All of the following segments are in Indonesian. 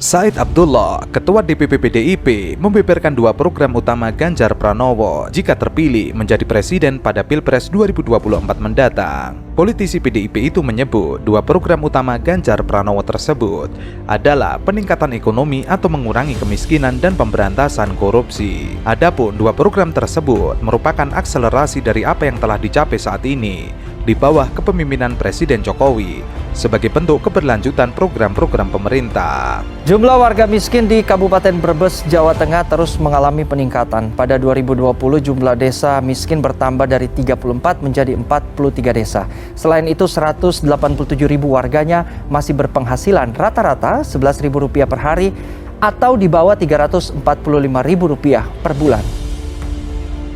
Said Abdullah, Ketua DPP PDIP, membeberkan dua program utama Ganjar Pranowo jika terpilih menjadi presiden pada Pilpres 2024 mendatang. Politisi PDIP itu menyebut dua program utama Ganjar Pranowo tersebut adalah peningkatan ekonomi atau mengurangi kemiskinan dan pemberantasan korupsi. Adapun dua program tersebut merupakan akselerasi dari apa yang telah dicapai saat ini di bawah kepemimpinan Presiden Jokowi sebagai bentuk keberlanjutan program-program pemerintah. Jumlah warga miskin di Kabupaten Brebes, Jawa Tengah terus mengalami peningkatan. Pada 2020 jumlah desa miskin bertambah dari 34 menjadi 43 desa. Selain itu 187.000 warganya masih berpenghasilan rata-rata Rp11.000 per hari atau di bawah Rp345.000 per bulan.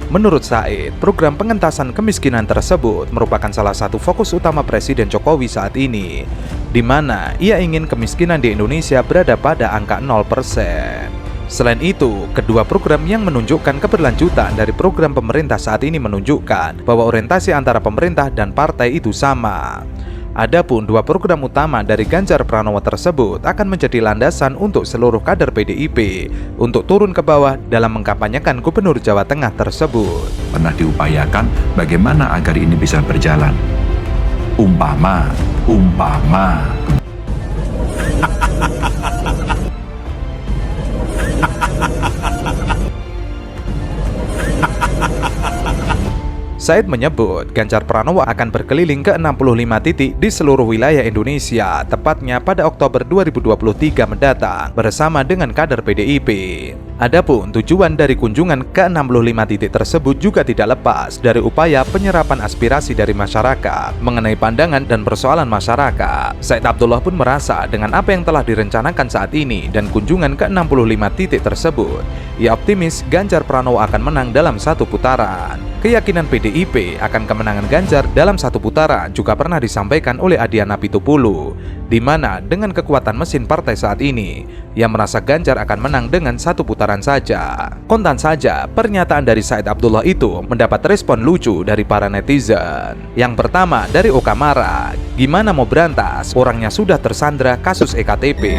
Menurut Said, program pengentasan kemiskinan tersebut merupakan salah satu fokus utama Presiden Jokowi saat ini, di mana ia ingin kemiskinan di Indonesia berada pada angka 0%. Selain itu, kedua program yang menunjukkan keberlanjutan dari program pemerintah saat ini menunjukkan bahwa orientasi antara pemerintah dan partai itu sama. Adapun dua program utama dari Ganjar Pranowo tersebut akan menjadi landasan untuk seluruh kader PDIP untuk turun ke bawah dalam mengkampanyekan Gubernur Jawa Tengah tersebut. Pernah diupayakan bagaimana agar ini bisa berjalan. Umpama. Said menyebut Ganjar Pranowo akan berkeliling ke 65 titik di seluruh wilayah Indonesia, tepatnya pada Oktober 2023 mendatang bersama dengan kader PDIP. Adapun tujuan dari kunjungan ke 65 titik tersebut juga tidak lepas dari upaya penyerapan aspirasi dari masyarakat mengenai pandangan dan persoalan masyarakat. Said Abdullah pun merasa dengan apa yang telah direncanakan saat ini dan kunjungan ke 65 titik tersebut, ia optimis Ganjar Pranowo akan menang dalam satu putaran. Keyakinan PDIP akan kemenangan Ganjar dalam satu putaran juga pernah disampaikan oleh Adiana Pitupulu, di mana dengan kekuatan mesin partai saat ini, ia merasa Ganjar akan menang dengan satu putaran saja. Kontan saja, pernyataan dari Said Abdullah itu mendapat respon lucu dari para netizen. Yang pertama dari Okamara, gimana mau berantas, orangnya sudah tersandra kasus EKTP.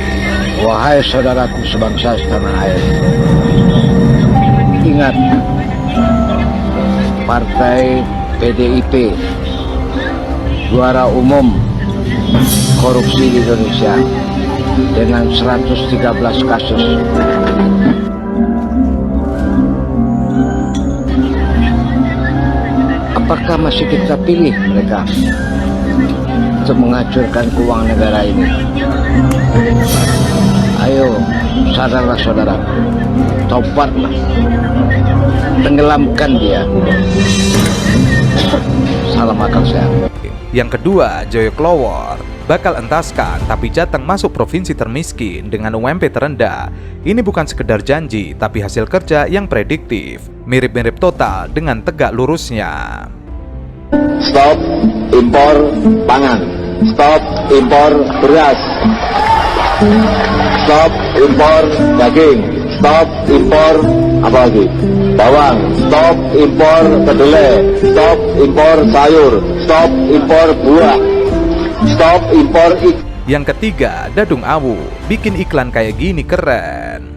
Wahai saudaraku sebangsa setanah air, ingat, Partai PDIP juara umum korupsi di Indonesia dengan 113 kasus. Apakah masih kita pilih mereka untuk menghancurkan keuangan negara ini? Ayo, sadarlah saudara, tobatlah, tenggelamkan dia. Salam akal sehat. Yang kedua, Joyo Klowor, bakal entaskan tapi Jateng masuk provinsi termiskin dengan UMP terendah. Ini bukan sekedar janji, tapi hasil kerja yang prediktif. Mirip-mirip total dengan tegak lurusnya. Stop impor pangan, stop impor beras, stop impor daging, stop impor apa lagi? Bawang, stop impor kedelai, stop impor sayur, stop impor buah, stop impor ikan. Yang ketiga, Dadung Awu, bikin iklan kayak gini keren.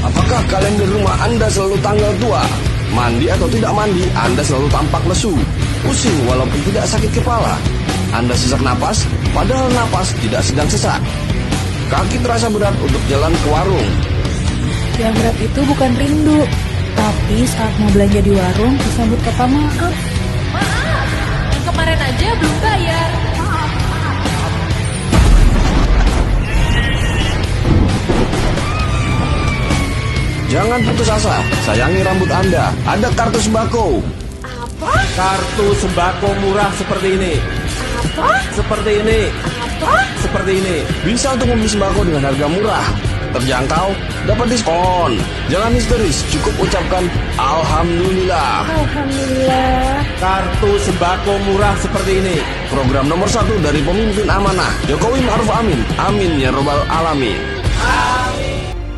Apakah kalender rumah Anda selalu tanggal tua? Mandi atau tidak mandi, Anda selalu tampak lesu, pusing walaupun tidak sakit kepala. Anda sesak napas, padahal napas tidak sedang sesak. Kaki terasa berat untuk jalan ke warung. Yang berat itu bukan rindu, tapi saat mau belanja di warung disambut kata maaf. Maaf, yang kemarin aja belum bayar. Jangan putus asa, sayangi rambut Anda. Ada kartu sembako. Apa? Kartu sembako murah seperti ini. Apa? Seperti ini. Apa? Seperti ini. Bisa untuk membeli sembako dengan harga murah, terjangkau, dapat diskon. Jangan histeris, cukup ucapkan Alhamdulillah. Alhamdulillah. Kartu sembako murah seperti ini. Program nomor 1 dari pemimpin amanah Jokowi Ma'ruf Amin. Amin ya robbal alamin.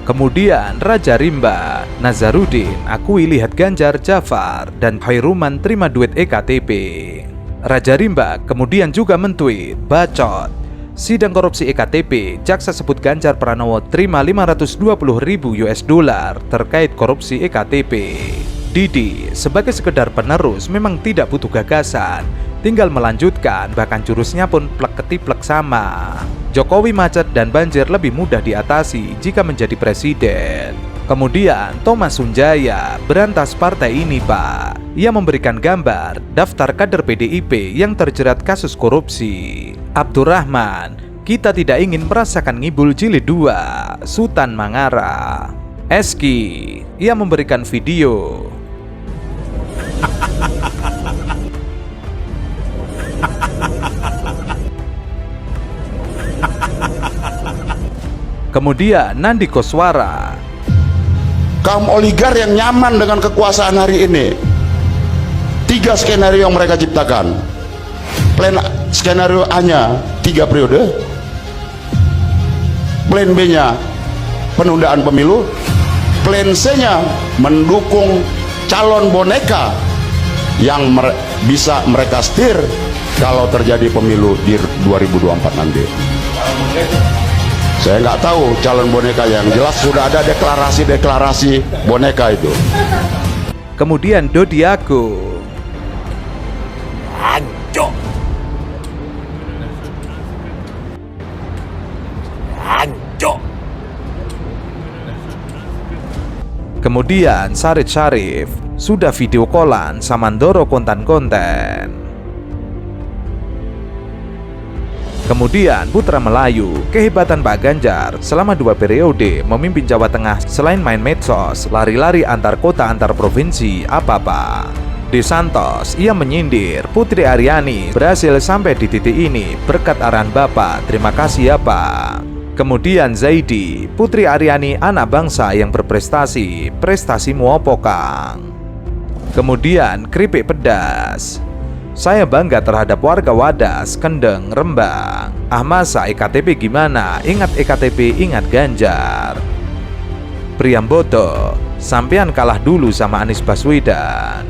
Kemudian Raja Rimba, Nazarudin akui lihat Ganjar, Jafar, dan Khairuman terima duit EKTP. Raja Rimba kemudian juga mentweet, bacot, Sidang korupsi EKTP, jaksa sebut Ganjar Pranowo terima 520.000 US dollar terkait korupsi EKTP. Didi, sebagai sekedar penerus memang tidak butuh gagasan, tinggal melanjutkan, bahkan jurusnya pun plek-ketiplek sama. Jokowi macet dan banjir lebih mudah diatasi jika menjadi presiden. Kemudian Thomas Sunjaya berantas partai ini, Pak. Ia memberikan gambar daftar kader PDIP yang terjerat kasus korupsi. Abdurrahman, kita tidak ingin merasakan ngibul jilid 2, Sultan Mangara. Eski, ia memberikan video. Kemudian Nandi Koswara, kaum oligar yang nyaman dengan kekuasaan hari ini, 3 skenario yang mereka ciptakan. Plan skenario A-nya 3 periode, plan B-nya penundaan pemilu, plan C-nya mendukung calon boneka yang bisa mereka setir kalau terjadi pemilu di 2024 nanti. Saya nggak tahu calon boneka, yang jelas sudah ada deklarasi boneka itu. Kemudian Dodi Agung. Kemudian Sarid Syarif sudah video callan Samandoro konten-konten. Kemudian Putra Melayu, kehebatan Pak Ganjar selama 2 periode memimpin Jawa Tengah selain main medsos, lari-lari antar kota antar provinsi, apa Pak? Di Santos, ia menyindir Putri Aryani berhasil sampai di titik ini berkat arahan Bapak, terima kasih ya Pak. Kemudian Zaidi, Putri Aryani anak bangsa yang berprestasi, prestasimu opo Kang? Kemudian Keripik Pedas, saya bangga terhadap warga Wadas, Kendeng, Rembang. Ah masa EKTP gimana? Ingat EKTP, ingat Ganjar. Priambodo, sampean kalah dulu sama Anies Baswedan.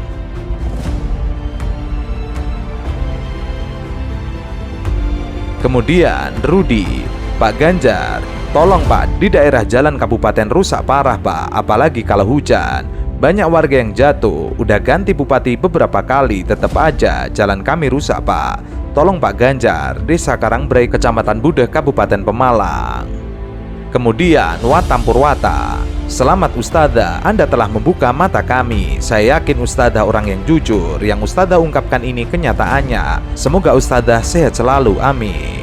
Kemudian Rudi, Pak Ganjar, tolong Pak, di daerah jalan kabupaten rusak parah Pak, apalagi kalau hujan. Banyak warga yang jatuh, udah ganti bupati beberapa kali, tetap aja jalan kami rusak Pak. Tolong Pak Ganjar, Desa Karangbrei, Kecamatan Budeh, Kabupaten Pemalang. Kemudian Watam Purwata, selamat Ustadzah, Anda telah membuka mata kami. Saya yakin Ustadzah orang yang jujur, yang Ustadzah ungkapkan ini kenyataannya. Semoga Ustadzah sehat selalu, amin.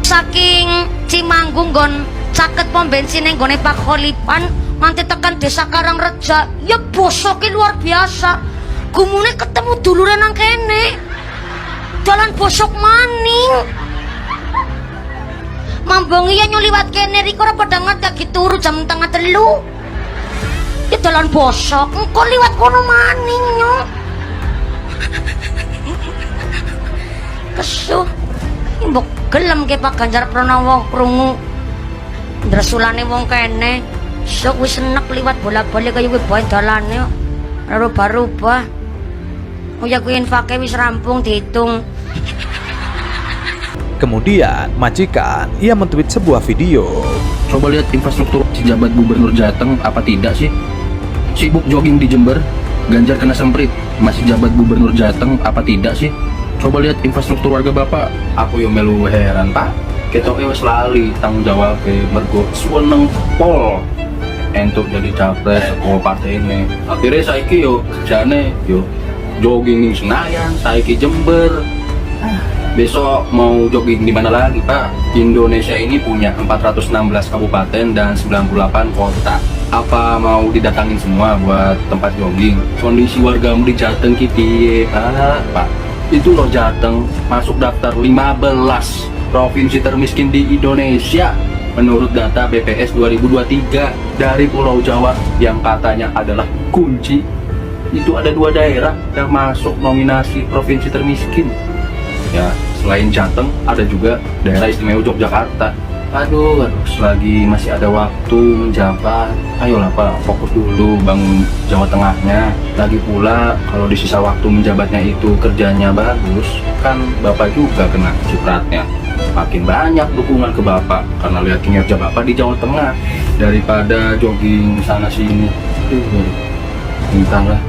Saking Cimanggung gon caket pom bensin yang gone Pak Kholipan nanti tekan Desa Karangreja, ya bosoknya luar biasa. Gumune ketemu duluran nang kene, jalan bosok maning. Mambongi ya nyuliwat kene riko ora pada ngerti turu jam 2:30. Ya jalan bosok, engko liwat kono maning nyo. Kesuh. Mbok gelem ke Pak Ganjar Pranowo krungu dresulane wong kene. Sok wis enek liwat bolak-balik kaya kuwi bae dalane kok. Ora rubah-rubah. Uya kuwi infake wis rampung dihitung. Kemudian majikan, ia men-tweet sebuah video. Coba lihat infrastruktur jabat Gubernur Jateng, apa tidak sih? Sibuk jogging di Jember, Ganjar kena semprit. Masih jabat Gubernur Jateng, apa tidak sih? Coba lihat infrastruktur warga Bapak. Aku yang melu heran Pak, ketoke wis lali tanggung jawab mergo suweneng pol entuk jadi capres kok partai ini. Akhirnya saiki yo kerjane yo jogging di Senayan, saiki Jember. Besok mau jogging di mana lagi Pak? Indonesia ini punya 416 kabupaten dan 98 kota. Apa mau didatangin semua buat tempat jogging? Kondisi wargamu di Jateng piye Pak? Itu loh Jateng masuk daftar 15 provinsi termiskin di Indonesia menurut data BPS 2023. Dari Pulau Jawa yang katanya adalah kunci, itu ada 2 daerah yang masuk nominasi provinsi termiskin. Ya, selain Jateng ada juga daerah istimewa Yogyakarta. Aduh, selagi masih ada waktu menjabat, ayolah Pak, fokus dulu bangun Jawa Tengahnya. Lagi pula, kalau di sisa waktu menjabatnya itu kerjanya bagus, kan Bapak juga kena cipratnya. Makin banyak dukungan ke Bapak, karena lihat kinerja Bapak di Jawa Tengah. Daripada jogging sana sini, entahlah.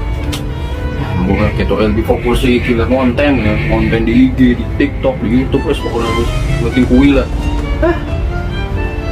Bukan kita lebih fokus sih, kira konten ya, konten di IG, di TikTok, di YouTube, pokoknya harus penting kuil lah.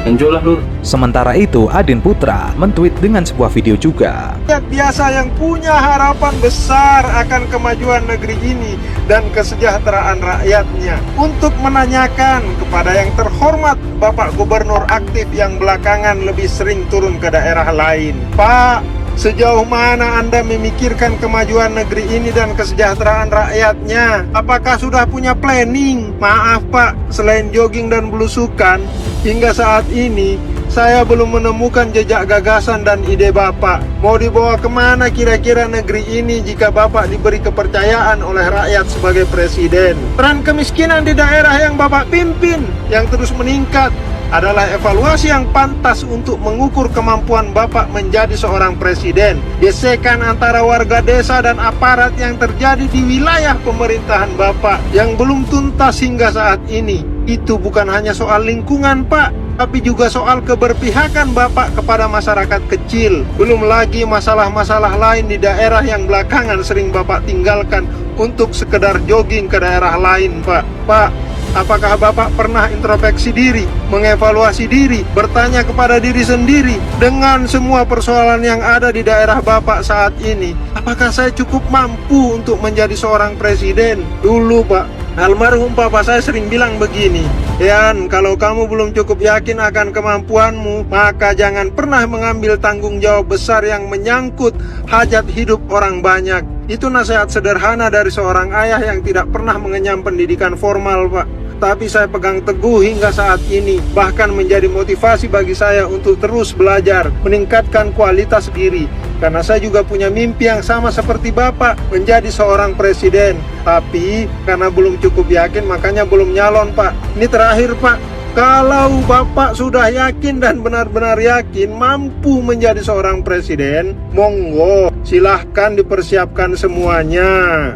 Enjoy lah Lur. Sementara itu, Adin Putra mentweet dengan sebuah video juga. Rakyat biasa yang punya harapan besar akan kemajuan negeri ini dan kesejahteraan rakyatnya. Untuk menanyakan kepada yang terhormat Bapak Gubernur aktif yang belakangan lebih sering turun ke daerah lain. Pak, sejauh mana Anda memikirkan kemajuan negeri ini dan kesejahteraan rakyatnya? Apakah sudah punya planning? Maaf Pak, selain jogging dan belusukan, hingga saat ini saya belum menemukan jejak gagasan dan ide Bapak. Mau dibawa kemana kira-kira negeri ini jika Bapak diberi kepercayaan oleh rakyat sebagai presiden? Tren kemiskinan di daerah yang Bapak pimpin yang terus meningkat adalah evaluasi yang pantas untuk mengukur kemampuan Bapak menjadi seorang presiden. Gesekan antara warga desa dan aparat yang terjadi di wilayah pemerintahan Bapak yang belum tuntas hingga saat ini, itu bukan hanya soal lingkungan Pak, tapi juga soal keberpihakan Bapak kepada masyarakat kecil. Belum lagi masalah-masalah lain di daerah yang belakangan sering Bapak tinggalkan untuk sekedar jogging ke daerah lain Pak. Pak, apakah Bapak pernah introspeksi diri, mengevaluasi diri, bertanya kepada diri sendiri dengan semua persoalan yang ada di daerah Bapak saat ini? Apakah saya cukup mampu untuk menjadi seorang presiden? Dulu Pak, almarhum papa saya sering bilang begini, Yan, kalau kamu belum cukup yakin akan kemampuanmu, maka jangan pernah mengambil tanggung jawab besar yang menyangkut hajat hidup orang banyak. Itu nasihat sederhana dari seorang ayah yang tidak pernah mengenyam pendidikan formal Pak. Tapi saya pegang teguh hingga saat ini, bahkan menjadi motivasi bagi saya untuk terus belajar, meningkatkan kualitas diri. Karena saya juga punya mimpi yang sama seperti Bapak, menjadi seorang presiden. Tapi karena belum cukup yakin, makanya belum nyalon Pak. Ini terakhir Pak, kalau Bapak sudah yakin dan benar-benar yakin mampu menjadi seorang presiden, monggo silahkan dipersiapkan semuanya.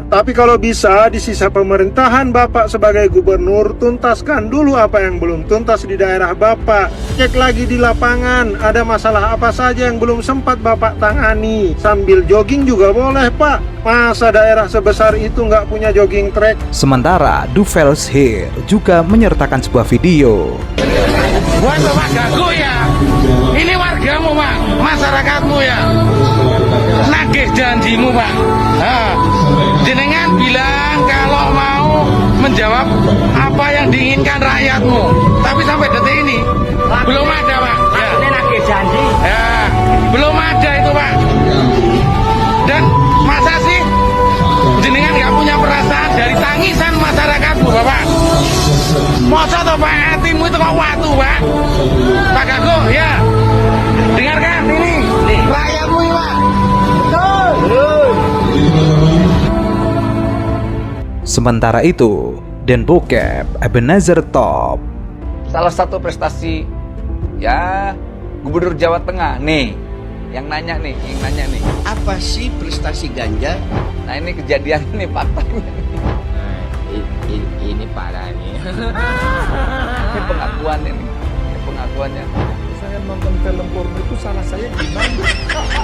Tapi kalau bisa di sisa pemerintahan Bapak sebagai gubernur, tuntaskan dulu apa yang belum tuntas di daerah Bapak. Cek lagi di lapangan, ada masalah apa saja yang belum sempat Bapak tangani. Sambil jogging juga boleh Pak. Masa daerah sebesar itu nggak punya jogging track? Sementara Duvels Here juga menyertakan sebuah video. Buat Bapak gagu ya, ini wargamu Pak, masyarakatmu ya, nagih janjimu Pak. Jenengan bilang kalau mau menjawab apa yang diinginkan rakyatmu, tapi sampai detik ini belum ada Pak. Ya. Nagih janji. Ya, belum ada itu Pak. Dan masa sih jenengan nggak punya perasaan dari tangisan masyarakatmu Bapak? Masa toh Pak, hatimu itu kok watu Pak? Pak Gago ya, dengarkan ini rakyatmu ya Pak. Sementara itu, Den Bokep Ebenezer Top. Salah satu prestasi ya Gubernur Jawa Tengah nih, yang nanya nih. Apa sih prestasi Ganjar? Nah ini kejadian nih, faktanya. Ini parah nih. Ini pengakuannya nih, pengakuannya. Saya nonton film porno itu salah saya gimana?